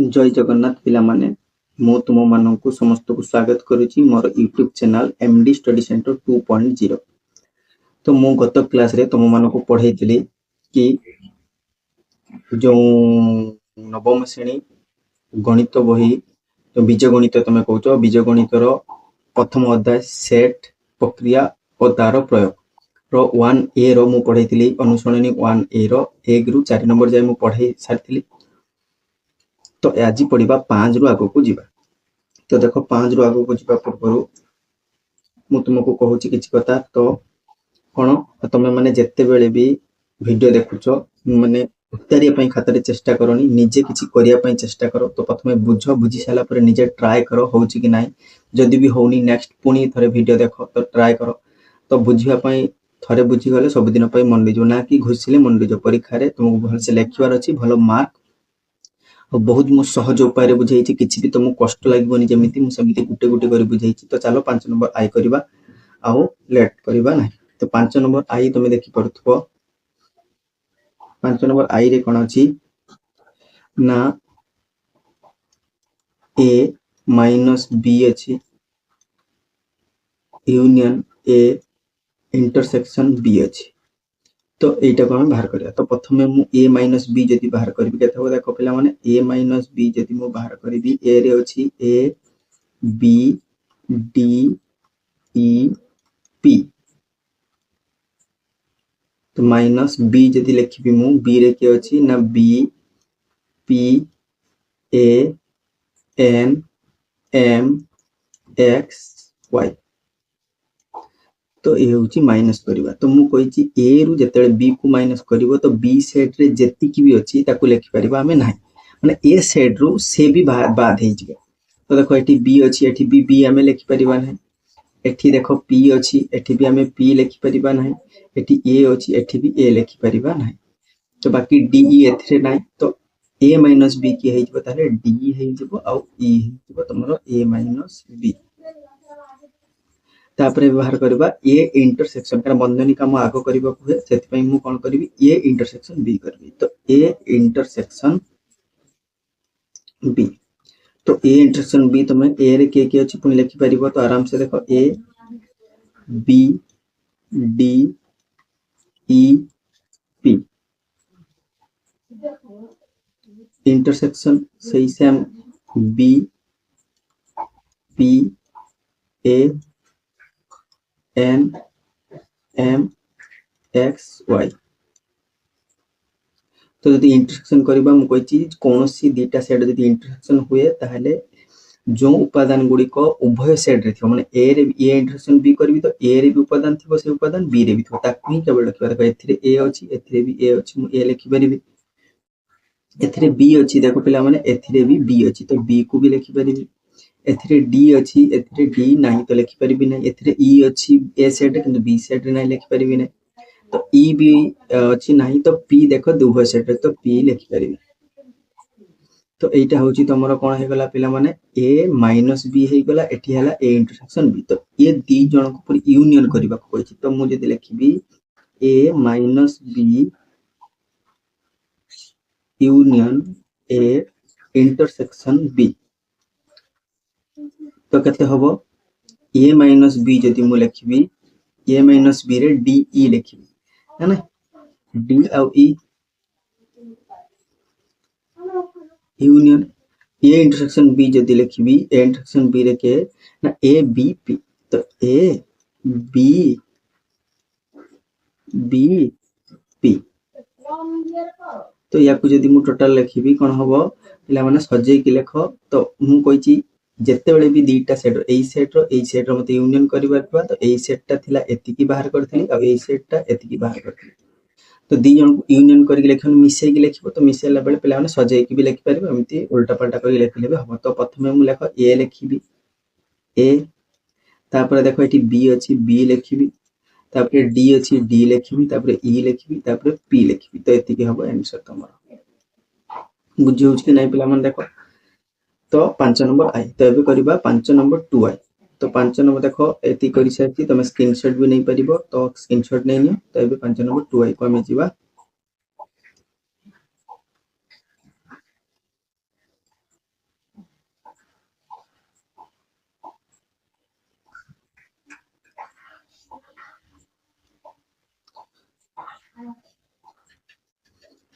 जय जगन्नाथ पिला माने मो तुम मानक समस्त को स्वागत करुच्ची मोर YouTube channel MD study centre 2.0। तो मु गत क्लास रे तुम मानक पढ़ाई कि जो नवम श्रेणी गणित बही तो बीज गणित तुम कौच बीज गणितर प्रथम अध्याय सेट प्रक्रिया और तार प्रयोग रो 1A रो मु पढ़ाई अनुसरणी 1A रो 1 रु 4 नंबर जाए मु पढ़ाई सारी। तो आज पढ़ा 5 रु आग को जीवा। तो देख 5 रु आग को जीवा पूर्व मु तुमको कहूँ कि कथा। तो कौन तुम मैंने जिते बेले भी वीडियो देखुच माने उतारे खातर चेष्टा करनी निजे किसी करने चेष्टा कर। तो प्रथम बुझ बुझी सारापर निजे ट्राए कर हो कि ना जदि भी होनी नेक्स्ट पुणी थे वीडियो देख तो ट्राए कर। तो बुझापी थे बुझीगले सबुदिन मन रही ना कि घुषिले मन रही परीक्षा तुमको भलसे लेखार अच्छी भल मार्क बहुत मु सहज उपाय बुझाई किसी भी तुमको कष्ट लगे जमी मुझे गोटे गोटे कर बुझाई। तो चलो 5 नंबर आई करवा आउ लेट करवा ना। तो 5 नंबर आई तुम देखी पारुथबो 5 नंबर आई रे कौन अच्छी ना ए माइनस बी अच्छी यूनियन ए इंटरसेक्शन बी अच्छी। तो यहीटा को बाहर करिया। तो प्रथम मु ए माइनस बी जदि बाहर करी केते देख पिला माने ए माइनस बी जदि मु बाहर करी ए रे अछि A B D E P. तो माइनस बी जदि लिखिबी मु बी रे के अछि ना B P A N M X Y. तो ये हूँ माइनस करवा। तो मुझे कही ए रु जिते बी को माइनस कर तो बी सेट रे जेतिकी भी अच्छी लिखिपर आम ना माने ए सेट रु से भी बाद हो। तो देखो ये बी अच्छी एटी भी बी आम लिखिपर ना एटी देख पी अच्छी एटी भी आम पी लिखिपर ना एटी ए अच्छी एटी भी ए लिखिपर ना। तो बाकी डी ए ना तो ए माइनस बी किए डी हो तुम ए माइनस बी। तापर व्यवहार करबा ए इंटरसेक्शन कारण बंधनी काम आग करबा हुए से मु कौन करी ए इंटरसेक्शन बी करबी। तो ए इंटरसेक्शन बी। तो ए इंटरसेक्शन बी तुम ए रे के अच्छी पुणी लिखि पारिबो। तो आराम से देखो A B D E P intersection सही same B P A N M X Y. तो जब इंटरसेक्शन करबा मु कहि कौन सी दीटा सेट जब इंटरसेक्शन हुए ताहले जो उपादान गुड़िक उभय सेट रे माने ए रे ए इंटरसेक्शन बी करबी तो ए रे भी उपादान थिबो से उपादान बी रे भी थिबो ताकू ही केवल लिखबा। देखो एथिरे ए अछि एथिरे भी ए अछि मु ए लिखि परिबी एथिरे बी अछि देखो पिला माने एथिरे भी बी अछि तो बी को भी लिखि परिबी एथिरे डी अछि एथिरे डी नाही तो लिखि परिबी नै एथिरे ई अछि ए सेट किंतु बी सेट रे नै लिखि परिबी नै। तो ई भी अच्छी नहीं तो पी देख दुह सेट तो पी लिखि परिबी। तो एटा होची तमरो कोन हे गला पिला माने ए माइनस बी हे गला एठी हला ए इंटरसेक्शन बी। तो ये दी जण को पूरी यूनियन करबा को कहछि। तो मु जदि लिखिबी A minus B union A intersection B तो केते हबो ए माइनस बी जदि मु लिखिबी ए माइनस बी रे डी ई लिखिबी है ना डी आउ E union A intersection B जदि लिखिबी ए इंटरसेक्शन बी रे के ना ए बी पी। तो ए बी बी पी तो या जदि मु टोटल लिखिबी कोन हबो पिला माने सजे कि लेख। तो मु कहिची जेते बेले भी दीटा सेट ए सेट रो मते यूनियन करिबार बा। तो ए सेट ता थिला एतिकी बाहर करथिली आ ए सेट ता एतिकी बाहर करथिली। तो दी जन को यूनियन करके लेखन मिसे के लेखिबो तो मिसेला बेले पिला माने सजे कि भी लेखि परिबो एमती उल्टा पलटा कर लेखिले भी हबो। तो प्रथमे मु लेख ए लेखिबी ए तापर देखो एटी बी अछि बी लेखिबी तापर डी अछि डी लेखिबी तापर ई लेखिबी तापर पी लेखिबी। तो एतिकी हबो आंसर तमरो बुझी होछ कि नै पिला मन देखो। तो 5 नंबर आई तो एबे करबा 5 नंबर 2 आई। तो 5 नंबर देखो एति करि साथी तमे स्क्रीनशॉट भी नै परिबो तो स्क्रीनशॉट नै नियो। तो एबे 5 नंबर 2 आई को हमें जीवा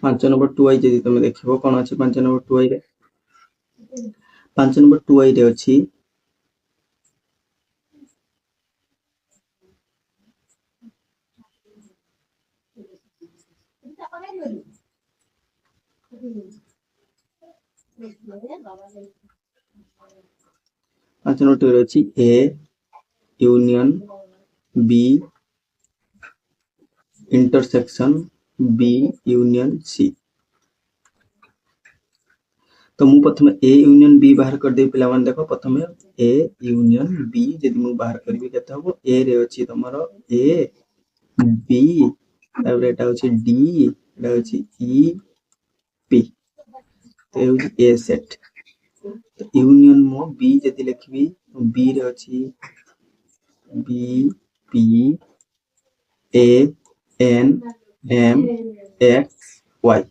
5 नंबर 2i जदि तुम देखिबो कोन अछि 5 नंबर 2i रे 5 नंबर 2i रे अछि पांच नंबर 2 रे अछि A union B intersection B union C. तो मु प्रथम ए यूनियन बी बाहर कर दे पिला माने देखो प्रथम ए यूनियन बी जदि मु बाहर करबी केते हबो ए रे अछि तमरो ए बी तापर एटा अछि डी एटा अछि ई पी तो ए होछि ए सेट। तो यूनियन मो बी जदि लिखबी बी रे अछि B P A N M X Y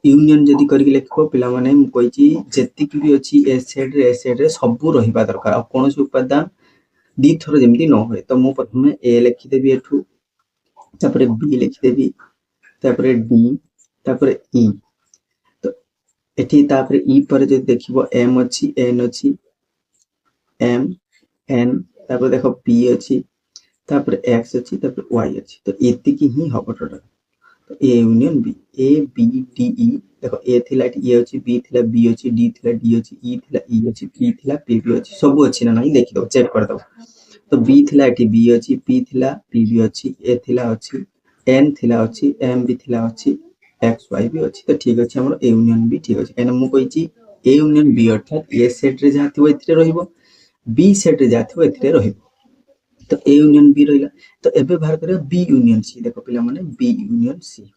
union जदि करके लिखो पिला माने मु कहिची जेतिक भी अछि ए सेट रे सब रहिबा दरकार आ कोनोसी उपादान दी थरो जेमति न होय। तो मु प्रथमे ए लिखि देबी एठू तापरे बी लिखि देबी तापरे डी तापरे ई। तो एठी तापरे ई पर जे देखिबो एम अछि एन अछि एम एन तापरे देखो पी अछि तापरे एक्स अछि तापरे वाई अछि। तो एतिकी ही हबो टोटल। तो A union B A B D E देखो ए थिला ए अछि बी थिला बी अछि डी थिला डी अछि ई थिला ई अछि पी थिला पी भी अछि सब अछि ना नहीं देखि दो चेक कर दो। तो बी थिला एठी बी अछि पी थिला पी भी अछि ए थिला अछि एन थिला अछि एम भी थिला अछि एक्स वाई भी अछि। तो ठीक अछि हमर ए यूनियन बी ठीक अछि एना मु कहिची ए यूनियन बी अर्थात ए सेट रे जा थिबो एथिरे रहिबो बी सेट रे जा थिबो एथिरे रहिबो। तो ए यूनियन बी रहिला। तो एबे बाहर करियो बी यूनियन सी देखो पिला माने बी यूनियन सी।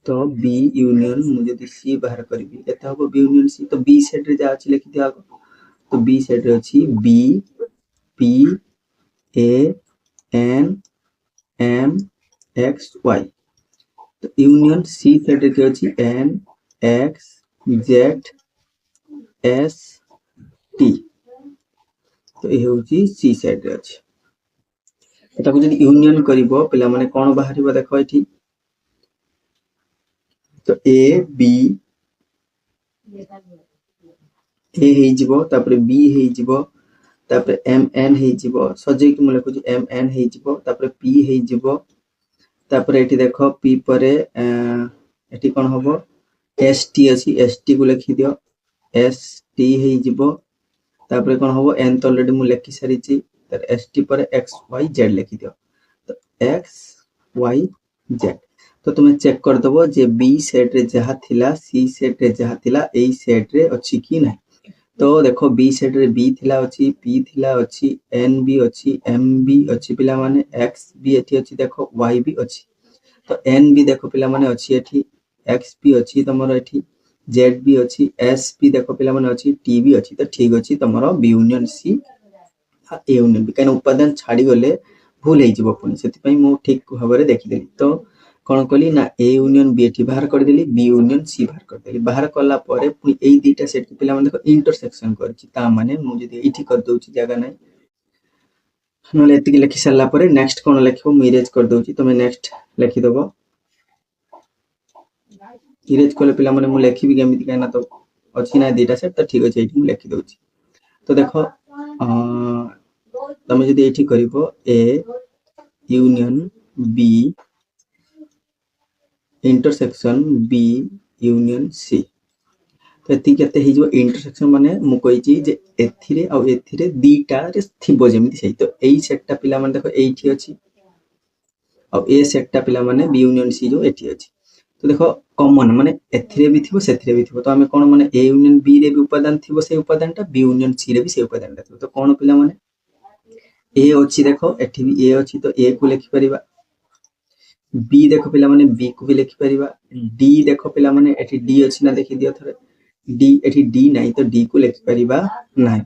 तो बी यूनियन मु जदि सी बाहर करबी एता हबो बी यूनियन सी। तो बी सेट रे जा अछि लिखि दिया आगो। तो बी सेट रे अछि B P A N M X Y. तो यूनियन सी सेट रे अछि N X Z S T. तो ए होची सी सेट रे अछि। एटा को जदि यूनियन करिवो पिला माने कोन बाहरिबो देखो एठी। तो ए बी ए हे जिवो तापरे बी हे जिवो तापरे एम एन हे जिवो सजे कि मु लिखुची एम एन हे जिवो तापरे पी हे जिवो तापरे एठी देखो पी परे एठी कोन हबो एस टी अछि एस टी को लिखि दियो एस टी हे जिवो तापरे कोन हबो एन तो ऑलरेडी मु लिखि सारिची तर एस टी परे एक्स वाई जेड लिखि दियो। तो एक्स वाई जेड। तो तुम्हें चेक कर दबो जे बी सेट रे जहा थिला सी सेट रे जहा थिला एई सेट रे अछि कि नै। तो देखो बी सेट रे बी थिला अछि पी थिला अछि एन भी अछि एम भी अछि पिला माने एक्स भी एठी अछि देखो वाई भी अछि। तो एन भी देखो पिला माने अछि एठी एक्स भी अछि तमरो एठी जेड भी अछि एस भी देखो पिला माने अछि टी भी अछि। तो ठीक अछि तमरो B union C A union B कान उपादान छाडी गले भूल हे जिवो पुनी सेति पई मु ठीक भाबरे देखि देली। तो कोन कली ना ए यूनियन बी एठी बाहर कर देली बी यूनियन सी बाहर कर देली बाहर करला परे पुनी एई दीटा सेट के पिला माने देखो इंटरसेक्शन करछि ता माने मु जदि एठी कर दोछि जगह नै नले एतिकी लिखि सारला परे नेक्स्ट कोन लिखिबो मु इरेज कर दोछि तमे नेक्स्ट लिखि दबो। इरेज करले पिला माने मु लिखिबि केमिति काना तो अछि ना दीटा सेट तो ठीक अछि एठी मु लिखि दोछि। तो देखो तमे जदि एठी करिवो A union B intersection B union C. तो एति केते हे जो इंटरसेक्शन माने मु कहिची जे एथिरे आ एथिरे दीटा रे थिबो जेमिति सही। तो एई सेटटा पिला माने देखो एठी अछि आ ए सेटटा पिला माने बी यूनियन सी जो एठी अछि। तो देखो कॉमन माने एथिरे भी थिबो सेथिरे भी थिबो। तो हमें कोन माने ए यूनियन बी रे भी उपादान थिबो से उपादानटा बी यूनियन सी रे भी से उपादानटा थिबो। तो कोन पिला माने ए अछि देखो एठी भी ए अछि तो ए को लिखि परिबा बी देखो पिला माने बी को भी लिखि परिबा डी देखो पिला माने एठी डी अछि ना देखि दियो थरे डी एठी डी नाही तो डी को लिखि परिबा नाही।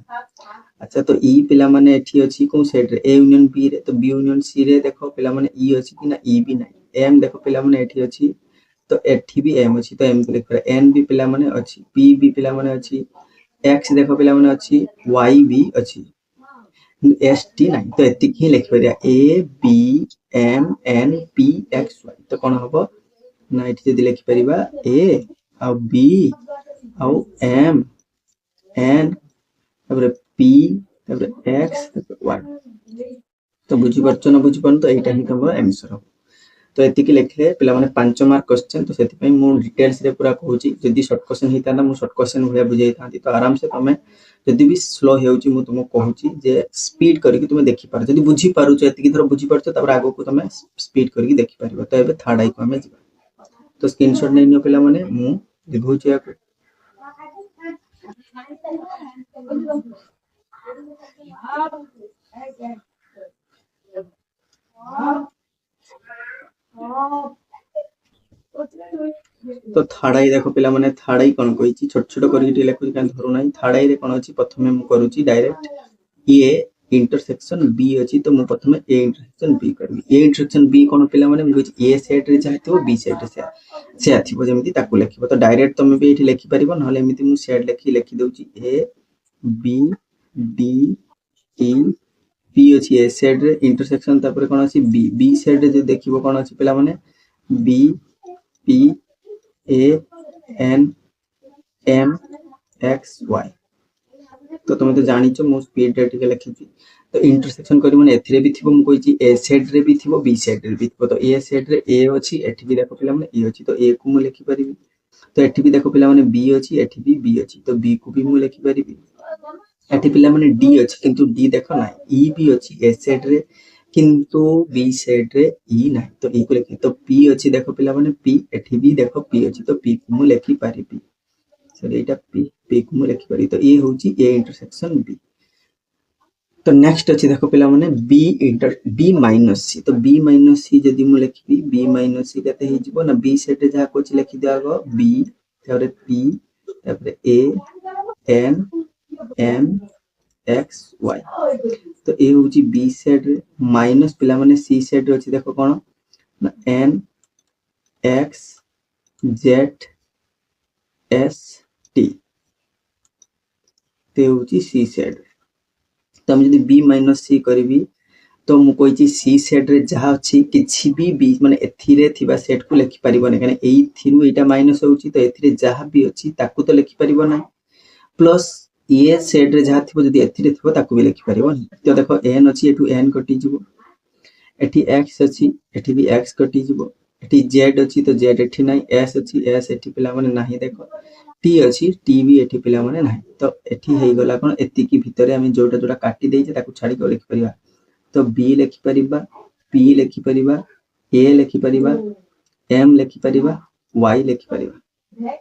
अच्छा तो ई पिला माने एठी अछि को सेट रे ए यूनियन बी रे तो बी यूनियन सी रे देखो पिला माने ई अछि कि ना ई भी नाही एम देखो पिला माने एठी अछि तो एठी भी एम अछि तो एम को लिखि परिबा एन भी पिला माने अछि पी भी पिला माने अछि एक्स देखो पिला माने अछि वाई भी अछि एस टी नाही तो एतिक ही लिखि परिबा A B M N P X Y तो कौन हम ना ये जब लिखिपर ए आ बी आउ M N P X Y तो बुझीपार ना बुझीपार तो यहाँ ही तुम आंसर हम तो ये लिखले पे 5 मार्क क्वेश्चन तो से डिटेल्स रे पूरा कहूँ जदि सर्ट क्वेश्चन होता ना मुझे सर्ट क्वेश्चन भाया बुझे था तो आराम से तुम जदि भी स्लो हो तुमको कहूँ जे स्पीड करके तुम देखिपार जदि बुझी पारुछ एतिकी थर बुझी पारुछ तब आगो को तुम स्पीड करके देखिपार तो ये थर्ड आई को आम जा तो स्क्रीनशॉट नहीं नियो पिला माने मु लिखौछि याको तो थर्ड आई देखो पिला माने थर्ड आई कोन कहिछि छोट छोट करके लिखुछि कान धरु नाही थर्ड आई रे कोन अछि प्रथमे मु करूछि डायरेक्ट ए इंटरसेक्शन बी अछि तो मु प्रथमे ए इंटरसेक्शन बी करबी ए इंटरसेक्शन बी कोन पिला माने मु ए सेट रे चाहथिबो बी सेट रे से आथिबो जेमिति ताकू लिखिबो तो डायरेक्ट तुम भी एठी लिखि परिबो नहले एमिति मु सेट लिखि दउछि A B D E P अछि ए सेट रे इंटरसेक्शन तापर कोन अछि बी बी सेट रे जे देखिबो कोन अछि पिला माने B P A N M X Y तो तुम तो जानी मो स्पीड रे टिके लिखि तो इंटरसेक्शन करी माने एथिरे भी थिबो मु कहिछि ए सेट रे भी थिबो बी सेट रे भी थिबो तो ए सेट रे ए अछि एठी भी देखो पिला माने ए अछि तो ए को मु लिखि परिबी तो एठी भी देखो पिला माने बी अछि एठी भी बी अछि तो बी को भी मु लिखि परिबी एठी पिला माने डी अछि किंतु डी देखो ना ई भी अछि ए सेट रे किंतु बी सेट रे ई ना तो ई को लिखि तो पी अछि देखो पिला माने पी एठी भी देखो पी अछि तो पी को मु लिखि परिबी सॉरी एटा पी को मु लिखि परिबी तो ए होछि ए इंटरसेक्शन बी तो नेक्स्ट अच्छी देखो पिला माने बी माइनस सी तो बी माइनस सी जदि मु लिखबी बी माइनस सी केते हे जिवो ना बी सेट रे जहा कोछि लिखि दियागो बी तारे पी तारे ए एन एम एक्स वाई तो ए होची बी सेट रे माइनस पिला माने सी सेट रे अछि देखो कोन ना N X Z S T ते होची सी सेट तो हम जदि बी माइनस सी करबी तो मु कहिछि सी सेट रे जहा अछि किछि भी बी माने एथिरे थिबा सेट को लिखि परिबो नै काने एई थिरु एटा माइनस होछि तो एथिरे जहा भी अछि ताकू तो लिखि परिबो नै प्लस ए सेट रे जहा थिबो जदि एथिरे थिबो ताकू भी लिखि परिबो तो देखो एन अछि एटू एन कटि जिवो एठी एक्स अछि एठी भी एक्स कटि जिवो एठी जेड अछि तो जेड एठी नै एस अछि एस एठी पिला माने नाही देखो टी अछि टी भी एठी पिला माने नाही तो एठी हेई गला कोन एति की भितरे हम जोटा जोटा काटी देइ जे ताकू छाडी को लिखि परिबा तो बी लिखि परिबा पी लिखि परिबा ए लिखि परिबा एम लिखि परिबा वाई लिखि परिबा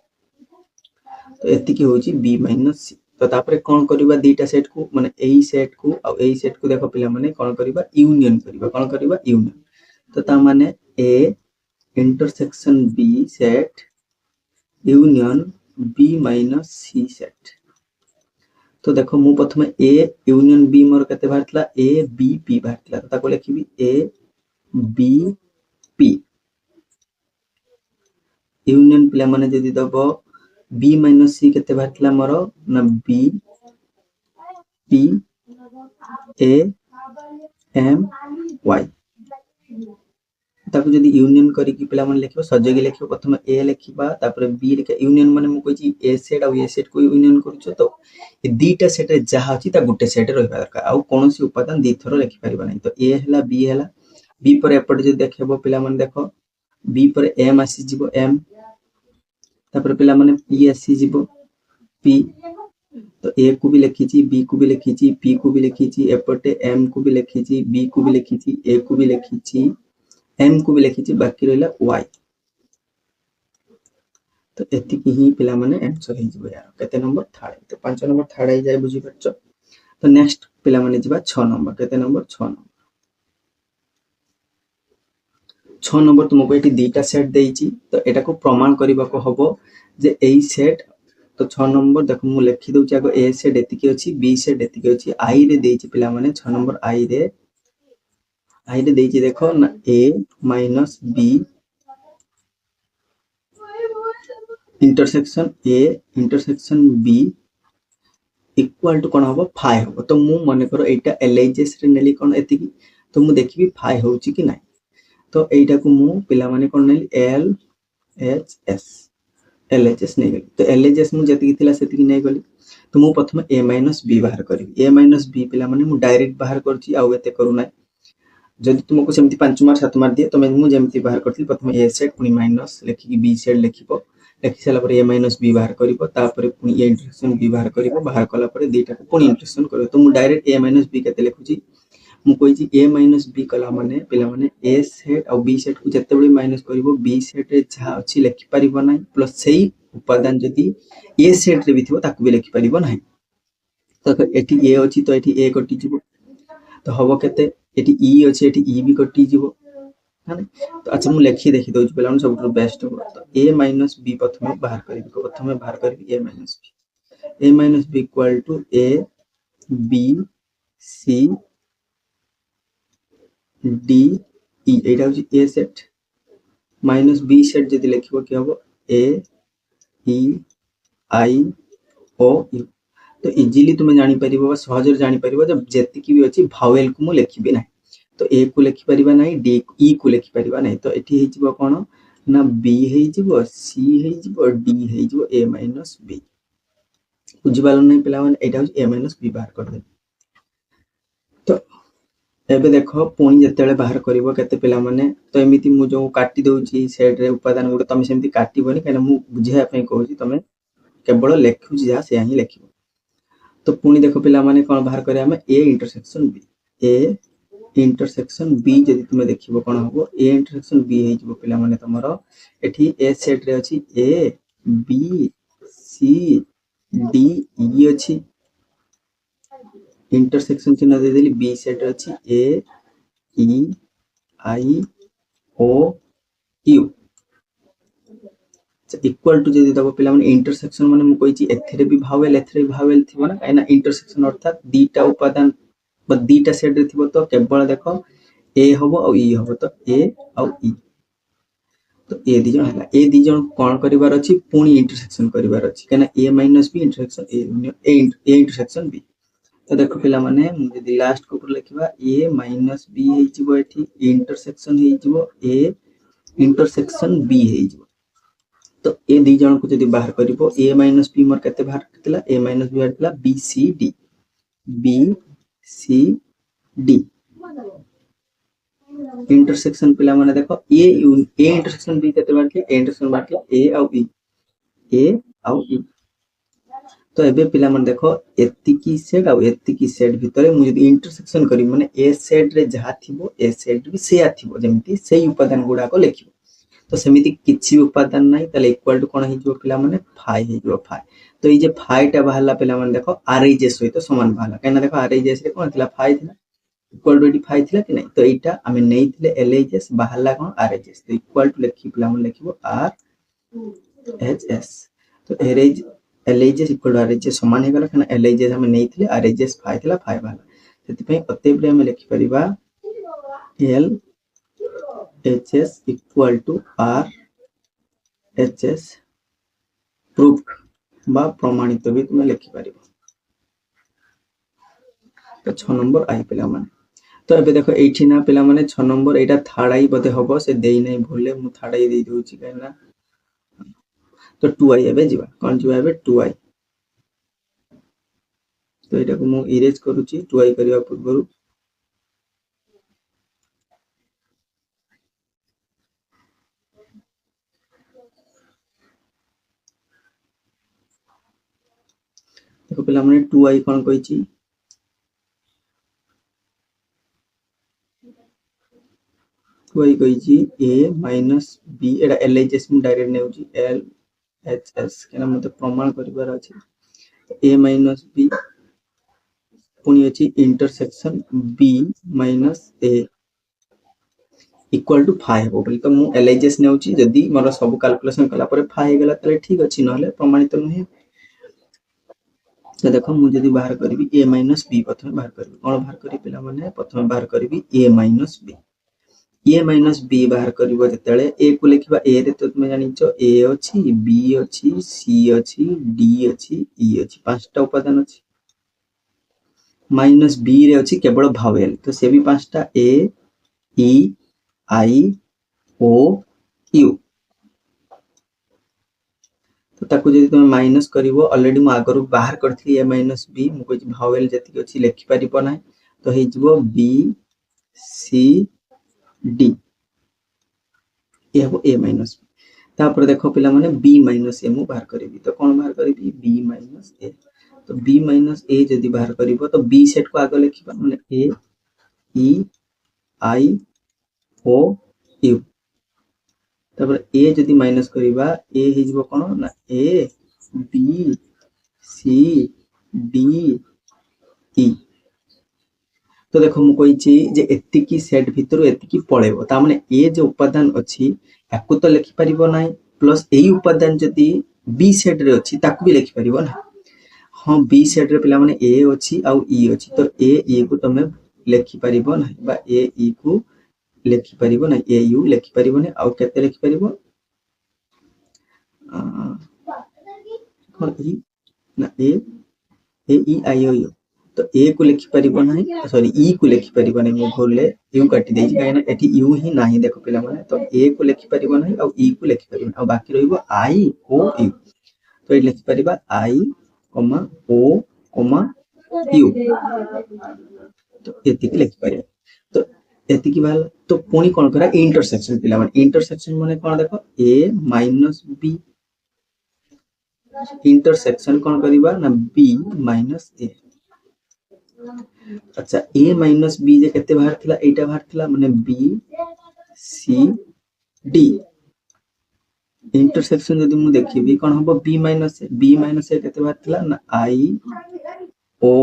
तो एति की होची बी माइनस सी तो तापरे कोन करबा दीटा सेट को माने एई सेट को आ एई सेट को देखो पिला माने कोन करबा यूनियन करबा कोन करबा यूनियन तो ता माने A intersection B set union B minus C set तो देखो मु प्रथमे ए यूनियन बी मोर कते बाहरतला ए बी पी बाहरतला तो ताको लिखिबी ए बी पी यूनियन पिला माने जदी दबो बी माइनस सी कते बाहरतला मोर ना B P A M Y ताको जदी यूनियन करी कि पिला माने लिखिबो सजेगी लिखिबो प्रथमे ए लिखिबा तापर बी लिखा यूनियन माने मु कहिछि ए सेट आ ए सेट को यूनियन करछो तो ए दीटा सेट रे जहा अछि ता गुटे सेट रहबा दरकार आ कोनोसी उपादान दी थरो लिखि परिबा नै तो ए हला बी पर एपट जे देखबो पिला माने देखो बी पर एम आसी जिवो एम तापर पिला माने पी आसी जिवो पी तो ए को भी लिखिछि बी को भी लिखिछि पी को भी लिखिछि एपटे एम को भी लिखिछि बी को भी लिखिछि ए को भी लिखिछि एम को भी लिखिछि बाकी रहला वाई तो एति की ही पिला माने आंसर हे जिवो यार केते नंबर थर्ड तो 5 नंबर थर्ड आई जाय बुझी परछ तो नेक्स्ट पिला माने जिबा 6 नंबर केते नंबर 6 नंबर तुमको एटी दीटा सेट देइछि तो एटा को प्रमाण करबा को हबो जे एई सेट तो 6 नंबर देखो मु लिखि दउछि आगो ए सेट एति की अछि बी सेट एति की अछि आई रे देइछि पिला माने 6 नंबर आई रे देइछि देखो ना A minus B intersection A intersection B equal to कोन हबो 5 हबो तो मु माने करो एटा एलआईजेस रे नेली कोन एति की तो मु देखिबी 5 होउछि कि नै तो एटा को मु पिला माने कोन नै LHS LHS नहीं गली तो LHS मु जति थिला सेति नै गली तो मु प्रथम a - b बाहर करी a - b पिला माने मु डायरेक्ट बाहर करची आ एते करू ना जदि तुमको सेमती 5 मार्क 7 मार्क दिए तो मु जेमती बाहर करथि प्रथम a सेट पुनी माइनस लेखि कि b सेट लेखिबो लेखि साला पर a - b बाहर करिवो तापर पुनी a इंटरसेक्शन b बाहर करिवो बाहर कला पर दुईटा को पुनी इंटरसेक्शन करिवो तो मु डायरेक्ट a - b केते लिखुची मु कहिची a - b कला माने पिला माने a सेट और b सेट को जते बडी माइनस करिवो b सेट रे जा अछि लेखि परिबो नै प्लस सेही उपादान जदि a सेट रे भी थिबो ताकू भी लेखि परिबो नै तो एठी a अछि तो एठी a कटि जिवो तो हबो केते एठी e अछि एठी e भी कटि जिवो है तो अच्छा मु लेखि देखि दउछ बेलान सब बेस्ट हो तो a - b प्रथमे बाहर करबी a - b a - b equal to a b c d e एटा होची a set minus b set जदि लिखिबो कि हबो a e i o u तो इजीली तुम जानि परिबो सहज रे जानि परिबो जब जेति की भी अछि भावेल को मु लिखिबे नै तो a को लिखि परिबा नै d e को लिखि परिबा नै तो एठी हे जिवो कोन ना b हे जिवो c हे जिवो d हे जिवो a - b बुझि पालो नै पिला माने एटा होची a - b बाहर कर दे तो एबे देखो पुणी जतेले बाहर करिवो केते पिला माने तो एमिति मु जो काटी दउची सेट रे उपादान गुड तमे सेमति काटिबोनी काना मु बुझाय पय कहूची तमे केवल लेखुची जा से ही लेखिबो तो पुणी देखो पिला माने कोन बाहर करे हमें a इंटरसेक्शन b जदि तुमे देखिबो कोन हबो a इंटरसेक्शन b हे जिवो पिला माने तमरो एठी a सेट रे अछि a b c d e अछि इंटरसेक्शन चिन्ह दे देली b सेट अछि a e i o u equal to जदि दबो पिला माने इंटरसेक्शन माने मु कहिची एथरे भी भावेल थिबो ना काइना इंटरसेक्शन अर्थात दीटा उपादान ब दीटा सेट रे थिबो तो केवल देखो a हबो और e हबो तो a और e तो ए दी जण हला ए दी जण कोन करिवार अछि पुनी इंटरसेक्शन करिवार अछि काइना a - b intersection a intersection b तो देखो पिला माने मु जदि लास्ट को लिखिबा a - b हे जिवो एठी इंटरसेक्शन हे जिवो a इंटरसेक्शन b हे जिवो तो ए दी जण को जदि बाहर करिवो a - b मोर केते बाहर करतिला a - b बाहर तिला b c d इंटरसेक्शन पिला माने देखो a इंटरसेक्शन b केते बाहर के a इंटरसेक्शन बाहर के a और e तो एबे पिला माने देखो एतिकी सेट भितरे मु जदि इंटरसेक्शन करी माने a सेट रे जहा थिबो a सेट भी सेया थिबो जेमिति सेही उपादान गुडा को लिखिबो तो सेमिति किछि उपादान नै तले इक्वल टू कोन हे जो पिला माने फाई हे जो फाई तो ई जे फाई टा बाहरला पिला माने देखो आरएज सहित समान बाहरला काना देखो आरएज रे कोन थिला फाई थिला इक्वल टू 85 थिला कि नै तो एटा आमे नै थिले एलएचएस बाहरला कोन आरएचएस तो इक्वल टू लिखि पिला माने लिखिबो आर एचएस तो एलएचएस इक्वल टू आरएचएस समान हे गला काना एलएचएस आमे नै थिले आरएचएस फाई थिला फाई बाहरला सेति पय अतेबरे आमे लिखि परिबा L HS equal to R HS proved बा प्रमाणित भी तुम्हें लिखि परिबो तो 6 नंबर आई पिला माने तो एबे देखो एठी ना पिला माने 6 नंबर एटा थर्ड आई बदे हबो से देई नै भूले मु थर्ड आई दे दोची काना तो 2 आई एबे जीवा कोन जीवा एबे 2 आई तो एटा को मु इरेज करूची 2 आई करिवा पूर्वरु देखो पिला माने 2 आई कोन कहिची कोई कहिची a - b एटा LHS मु डायरेक्ट नेउची LHS केना मते प्रमाण करिवार अछि a - b पुनी अछि intersection b - a equal to 5 हो बोली तो मु LHS नेउची जदी मोर सब कैलकुलेशन कला परे 5 हे गला तले ठीक अछि नहले प्रमाणित नहे तो देखो मु जदी बाहर करबी a - b प्रथमे बाहर करबी कोन बाहर करी पिला माने प्रथमे बाहर करबी a - b a - b बाहर करबो जतेले a को लिखिबा a रे तो तुमे जानिचो a अछि b अछि c अछि d अछि e अछि पांचटा उपादान अछि माइनस b रे अछि केवल भावेल तो से भी पांचटा a e i O U तो ताको जदि तुम माइनस करिवो ऑलरेडी मु आगरु बाहर करथि a माइनस b मु कोइ भावेल जति अछि लिखि परिबो नै तो हे जबो b c d ये हबो a माइनस b तापर देखो पिला माने b माइनस a मु बाहर करिवि तो कोन बाहर करिवि b माइनस a तो b माइनस a जदि बाहर करिवो तो b सेट को आगे लिखिबा माने a e i o u तापर a जदि माइनस करिबा a हे जबो कोन ना a b c d e तो देखो मु कहिछि जे एतिकी सेट भितरु एतिकी पळेबो ता माने ए जे उपादान अछि याकु तो लिखि परिबो नै प्लस एई उपादान जदि बी सेट रे अछि ताकु भी लिखि परिबो ना हां बी सेट रे पिला माने ए अछि आ ई अछि तो ए ई को तमे लिखि परिबो ना बा ए ई को लिखि परिबो ना ए यू लिखि परिबो नै आ केते लिखि परिबो कोन ई ना ए ई आई ओ यू तो ए को लिखि परिबो नाही सॉरी ई को लिखि परिबो नाही मो भूलले यू काटि देछि काहे ना एठी यू ही नाही देखो पिला माने तो ए को लिखि परिबो नाही और ई को लिखि परिबो और बाकी रहइबो आई ओ यू तो ए लिखि परिबा आई ओ यू तो एति के लिखि परिबा तो एति की बाल तो पुनी कोन करा इंटरसेक्शन पिला माने इंटरसेक्शन माने कोन देखो a माइनस b इंटरसेक्शन कोन करिबा ना b माइनस a अच्छा a माइनस b जे केते बाहर थिला एटा बाहर थिला माने b c d इंटरसेक्शन जदि मु देखिबी कोन हबो b माइनस a केते बाहर थिला ना i o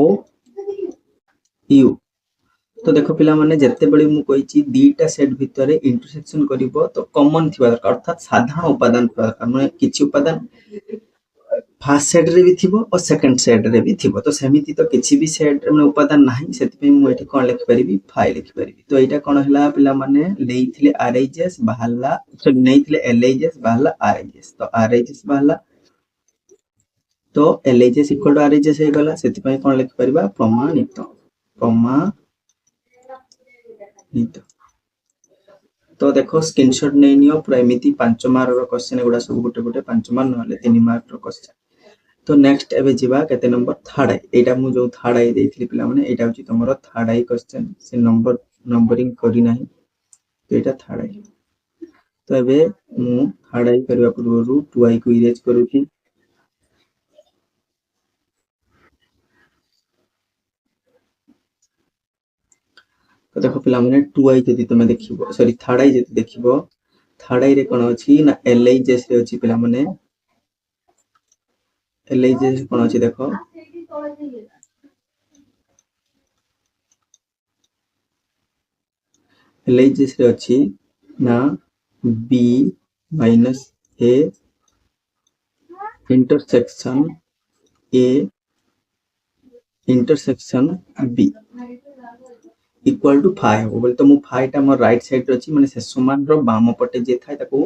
u तो देखो पिला माने जत्ते बडी मु कहिछि दीटा सेट भितरे इंटरसेक्शन करिवो तो कॉमन थिबा दरकार अर्थात साधारण उपादान माने किछि उपादान फर्स्ट सेट रे भी थिबो और सेकंड सेट रे भी थिबो तो सेमिति तो किछि भी सेट रे उपादान नाही सेति पे मु एठी कोन लिखि परिबी फाइ लिखि परिबी तो एटा कोन हला पिला माने लेइथिले आरएचएस बाहला सो नेइथिले एलएचएस बाहला आरएचएस तो आरएचएस बाहला तो एलएचएस इक्वल टू आरएचएस हे गला सेति पे कोन लिखि परिबा प्रमाणित तो देखो स्क्रीनशॉट नै नियो पूरा एमिति 5 मार्क रो क्वेश्चन गुडा सब गुटे गुटे 5 मार्क नहले 3 मार्क रो क्वेश्चन तो नेक्स्ट एबे जिबा केते नंबर थर्ड आई एटा मु जो थर्ड आई देथिली पिला माने एटा होची तमरो थर्ड आई क्वेश्चन से नंबरिंग करी नाही तो एटा थर्ड आई तो एबे मु थर्ड आई करबा पूर्व 2 आई को इरेज करूची तो देखो पिला माने 2 आई जदी तमे देखिबो सॉरी थर्ड आई जदी देखिबो थर्ड आई रे कोन अछि ना एल आई जैसे अछि पिला माने एल आई जैसे कोन अछि देखो एल आई जैसे अछि ना b minus a intersection a intersection b equal to 5 हो बोले तो मु 5 टा मोर राइट साइड रे अछि माने से समान रो बाम पटे जे थाय ताको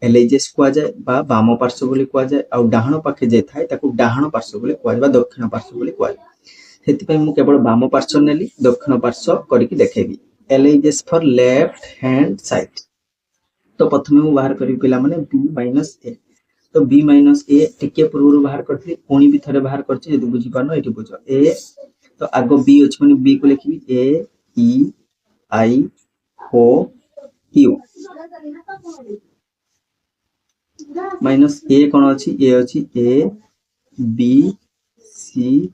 एलएचएस कुआ जाय बा बाम पार्श्व बोली कुआ जाय आ डाहण पाखे जे थाय ताको डाहण पार्श्व बोली कुआ जाय बा दक्षिण पार्श्व बोली कुआ जाय सेति पे मु केवल बाम पार्श्व नेली दक्षिण पार्श्व करिकि देखेबी LHS for left hand side तो प्रथमे मु बाहर करी पिला माने b माइनस a तो b माइनस a टिके पूर्व बाहर करथि कोनी भी थरे बाहर करछि जदि बुझी पानो एठी बुझो a तो आगो b अछि माने b को लिखिबी a e i o u minus a कोन अछि a b c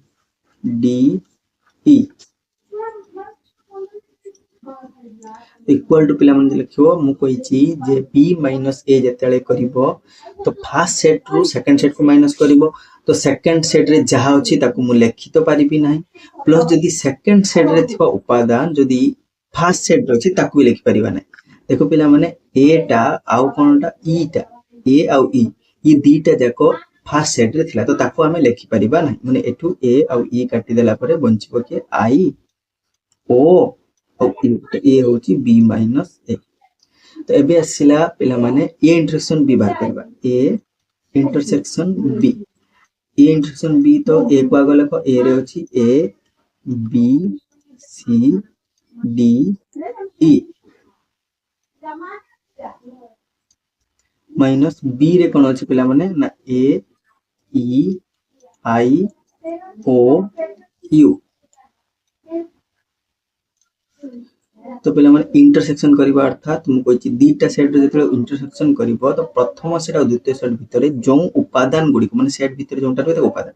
d e equal to पिला मन लिखियो मु कहिछि जे b माइनस a जतेले करिवो तो फर्स्ट सेट रु सेकंड सेट को माइनस करिवो तो सेकंड सेट रे जहा अछि ताकू मु लिखि तो पारिबी नाही प्लस जदी सेकंड सेट रे थिबा उपादान जदी फर्स्ट सेट रे अछि ताकू लिखि परिबा नाही देखो पिला माने a टा आउ कोनटा e टा a आउ e ई दीटा जाको फर्स्ट सेट रे थिला तो ताकू हमें लिखि परिबा नाही माने एठू a आउ e काटि देला परे बंचिबो के i o ए होची b माइनस a तो एबे आसिला पिला माने a इंटरसेक्शन b बाहर करबा a intersection b a intersection b तो a को आगो लेखो a रे होची a b c d e minus B रे कौन अच्छे पिला माने ना ए ई आई ओ यू तो पिला माने इंटरसेक्शन करबा अर्थात मु कहछि दीटा सेट रे जतले इंटरसेक्शन करबो तो प्रथम सेट और द्वितीय सेट भितरे जो उपादान गुडी को माने सेट भितरे जोंटा रहबे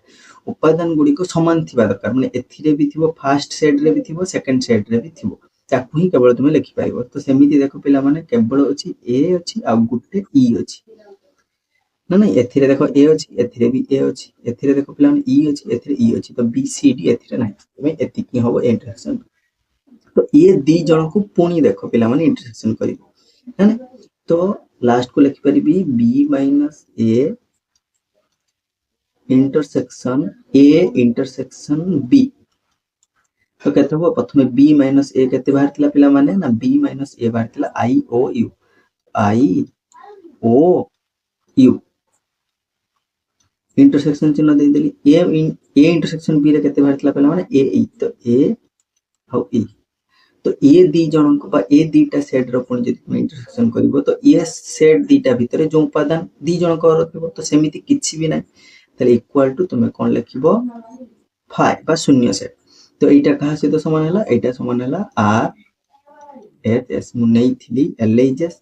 उपादान गुडी को समान थिबा दरकार माने एथिरे भी थिबो फर्स्ट सेट रे भी थिबो सेकंड सेट रे भी थिबो ताकू ही केवल तुमे लिखि पाइबो तो सेमिति देखो पिला माने केवल अछि ए अछि आ गुटे ई अछि ना ना एथिरे देखो ए अछि एथिरे भी ए अछि एथिरे देखो पिला माने ई अछि एथिरे ई अछि तो बी सी डी एथिरे नाही तमे एतिकी होबो इंटरसेक्शन तो ये दी जन को पुणी देख पिला माने इंटरसेक्शन करिवे है ना तो लास्ट को लिखि परिबी b minus a intersection a intersection b तो केते हो प्रथमे b माइनस a केते बाहर थिला पिला माने ना b माइनस a बाहर थिला i o u इंटरसेक्शन चिन्ह दे देली a इंटरसेक्शन b रे केते बाहर थिला पिला माने a e तो a हाउ e तो ये दी जन को ए दीटा सेट रो पुणी जदि इंटरसेक्शन करिवो तो ये सेट दीटा भितरे जो उपादान दी जन को रखिबो तो सेमिति किछि भी नै तले इक्वल टू तुमे कोन लिखिबो 5 बा शून्य सेट तो एटा कहा से तो समान हला एटा समान हला r h s मु नै थिली l h s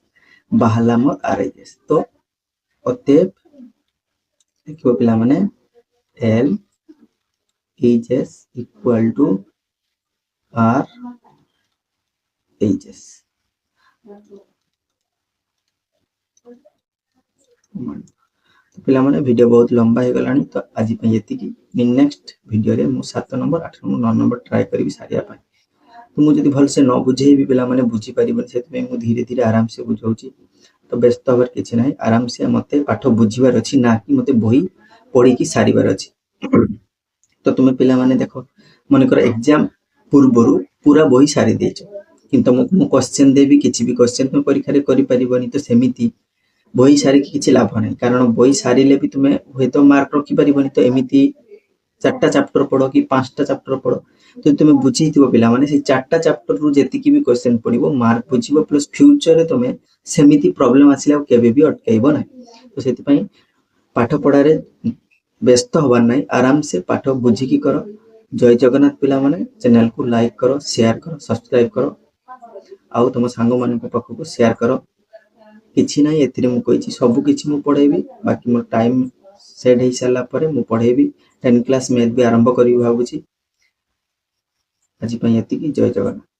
बाहला म r h s तो अते लिखिबो पिला माने l h s equal to r HS तो पिला माने वीडियो बहुत लंबा हो गलानी तो आज पई एतिकी नेक्स्ट वीडियो रे मु 7 नंबर 8 नंबर 9 नंबर ट्राई करबी सारिया पाई तो मु जदी भल से न बुझे भी पिला माने बुझी परिबन सेत में मु धीरे धीरे आराम से बुझाउची तो व्यस्त होबर किछि नाही आराम से मते पाठ बुझीबार अछि ना कि मते बही पढी की सारिबार अछि तो तुमे पिला माने देखो माने कर एग्जाम पूर्वरु पूरा बही सारी देछ किंतु मु क्वेश्चन देबी किछि भी क्वेश्चन तुम परीक्षा रे करि परिबनी तो सेमिति बही सारी किछि लाभ नै कारण बही सारीले भी तुमे होय तो मार्क रखि परिबनी तो एमिति चारटा चैप्टर पढो कि पांचटा चैप्टर पढो तो तुमे बुझिथिबो पिला माने से चारटा चैप्टर रु जेति की भी क्वेश्चन पढिबो मार्क बुझिबो प्लस फ्यूचर रे तुमे सेमिति प्रॉब्लम आसिला केबे भी अटकाइबो नै तो सेति पई पाठ पढा रे व्यस्त होबार नै आराम से पाठ बुझी की करो जय जगन्नाथ पिला माने चैनल को लाइक करो शेयर करो सब्सक्राइब करो आउ तुम सांग मान पाख को शेयर करो किछि ना एथिरे मु कहिछि सब किछि मु पढेबी बाकी मोर टाइम सेट हे साला परे मु पढेबी 10 क्लास मैथ भी आरंभ करी भाबुछि आज पई एति की जय जगन्नाथ।